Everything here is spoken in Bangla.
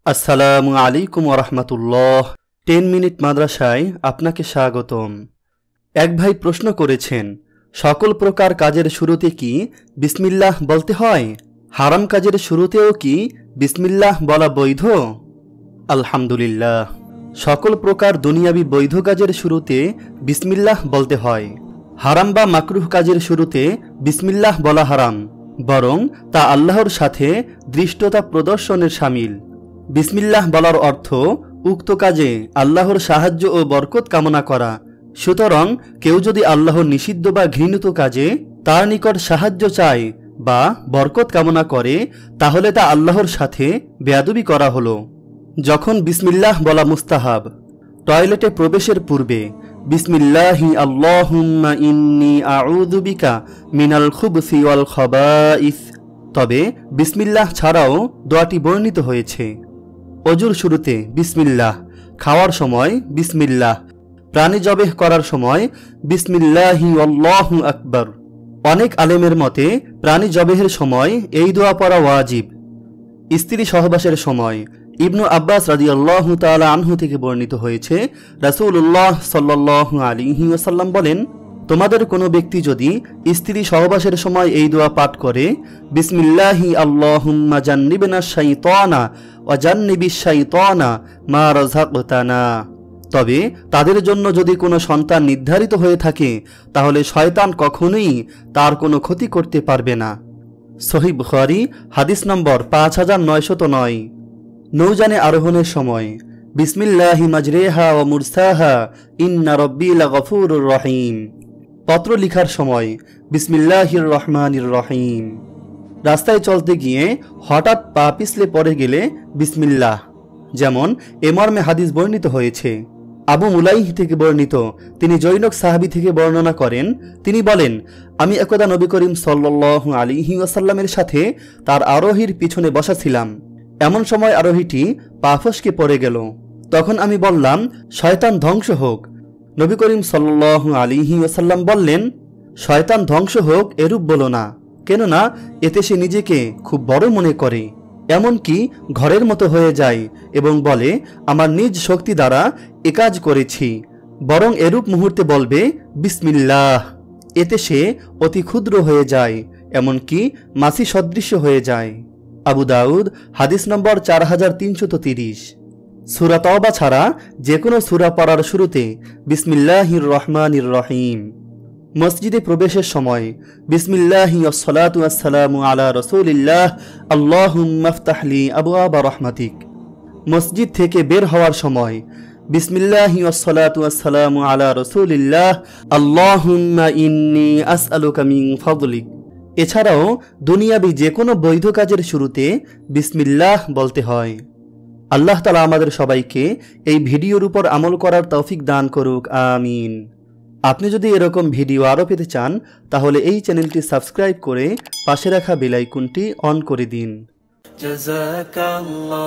আসসালামু আলাইকুম ওয়া রাহমাতুল্লাহ। 10 মিনিট মাদ্রাসায় আপনাকে স্বাগতম। এক ভাই প্রশ্ন করেছেন, সকল প্রকার কাজের শুরুতে কি বিসমিল্লাহ বলতে হয়? হারাম কাজের শুরুতেও কি বিসমিল্লাহ বলা বৈধ? আলহামদুলিল্লাহ, সকল প্রকার দুনিয়াবি বৈধ কাজের শুরুতে বিসমিল্লাহ বলতে হয়। হারাম বা মাকরুহ কাজের শুরুতে বিসমিল্লাহ বলা হারাম, বরং তা আল্লাহর সাথে দৃষ্টতা প্রদর্শনের শামিল। বিসমিল্লাহ বলার অর্থ উক্ত কাজে আল্লাহর সাহায্য ও বরকত কামনা করা। সুতরাং কেউ যদি আল্লাহর নিষিদ্ধ বা ঘৃণিত কাজে তার নিকট সাহায্য চায় বা বরকত কামনা করে, তাহলে তা আল্লাহর সাথে বেয়াদবি করা হলো। যখন বিসমিল্লাহ বলা মুস্তাহাব, টয়লেটে প্রবেশের পূর্বে বিসমিল্লাহি আল্লাহুম্মা ইন্নী আউযু বিকা মিনাল খুবসি ওয়াল খাবাইস। তবে বিসমিল্লাহ ছাড়াও দোয়াটি বর্ণিত হয়েছে। অজুর শুরুতে বিসমিল্লাহ, খাওয়ার সময় বিসমিল্লাহ, প্রাণী জবেহ করার সময় বিসমিল্লাহি আল্লাহু আকবার। অনেক আলেমের মতে প্রাণী জবেহের সময় এই দোয়া পড়া ওয়াজিব। স্ত্রী সহবাসের সময় ইবনু আব্বাস রাদিয়াল্লাহু তাআলা আনহু থেকে বর্ণিত হয়েছে, রাসূলুল্লাহ সাল্লাল্লাহু আলাইহি ওয়াসাল্লাম বলেন, তোমাদের কোনো ব্যক্তি যদি স্ত্রী সহবাসের সময় এই দোয়া পাঠ করে, বিসমিল্লাহি আল্লাহুম্মা জান্নিবনা শাইতানা ওয়া জান্নিবিশ শাইতানা মা রাযাকতানা, তবে তাদের জন্য যদি কোনো সন্তান নির্ধারিত হয়ে থাকে, তাহলে শয়তান কখনোই তার কোনো ক্ষতি করতে পারবে না। সহিহ বুখারী হাদিস নম্বর 5909। নৌযানে আরোহণের সময় বিসমিল্লাহি মাজরিহা ওয়া মুরসাহা ইন্না রাব্বী লাগফুরুর রহিম। পত্র লিখার সময় বিসমিল্লাহির রহমানির রহিম। রাস্তায় চলতে গিয়ে হঠাৎ পা পিছলে পড়ে গেলে বিসমিল্লাহ। যেমন এ মর্মে হাদিস বর্ণিত হয়েছে। আবু মুলাইহ থেকে বর্ণিত, তিনি জৈনক সাহাবী থেকে বর্ণনা করেন, তিনি বলেন, আমি একদা নবী করিম সাল্লাল্লাহু আলাইহি ওয়াসাল্লামের সাথে তার আরোহীর পিছনে বসা ছিলাম। এমন সময় আরোহীটি পা ফসকে পড়ে গেল। তখন আমি বললাম, শয়তান ধ্বংস হোক। নবী করিম সাল্লাল্লাহু আলাইহি ওয়াসাল্লাম বললেন, শয়তান ধ্বংস হোক এরূপ বলো না, কেননা এতে সে নিজেকে খুব বড় মনে করে, এমনকি ঘরের মতো হয়ে যায় এবং বলে, আমার নিজ শক্তি দ্বারা এ কাজ করেছি। বরং এরূপ মুহূর্তে বলবে বিসমিল্লাহ। এতে সে অতি ক্ষুদ্র হয়ে যায়, এমনকি মাছি সদৃশ্য হয়ে যায়। আবু দাউদ হাদিস নম্বর 4330। সূরা তাওবা ছাড়া যে কোনো সূরা পড়ার শুরুতে বিসমিল্লাহির রহমানির রহিম। মসজিদে প্রবেশের সময় বিসমিল্লাহি ওয়াসসালাতু ওয়াসসালামু আলা রাসূলিল্লাহ আল্লাহুম্মা ইফতাহলি আবওয়াবা রাহমাতিক। মসজিদ থেকে বের হওয়ার সময় বিসমিল্লাহি ওয়াসসালাতু ওয়াসসালামু আলা রাসূলিল্লাহ আল্লাহুম্মা ইন্নী আসআলুকা মিন ফাদলিক। এছাড়াও দুনিয়াবি যে কোনো বৈধ কাজের শুরুতে বিসমিল্লাহ বলতে হয়। আল্লাহ তাআলা আমাদের সবাইকে এই ভিডিওর উপর আমল করার তৌফিক দান করুক, আমিন। আপনি যদি এরকম ভিডিও আরও পেতে চান, তাহলে এই চ্যানেলটি সাবস্ক্রাইব করে পাশে রাখা বেল আইকনটি অন করে দিন। জাযাকাল্লাহ।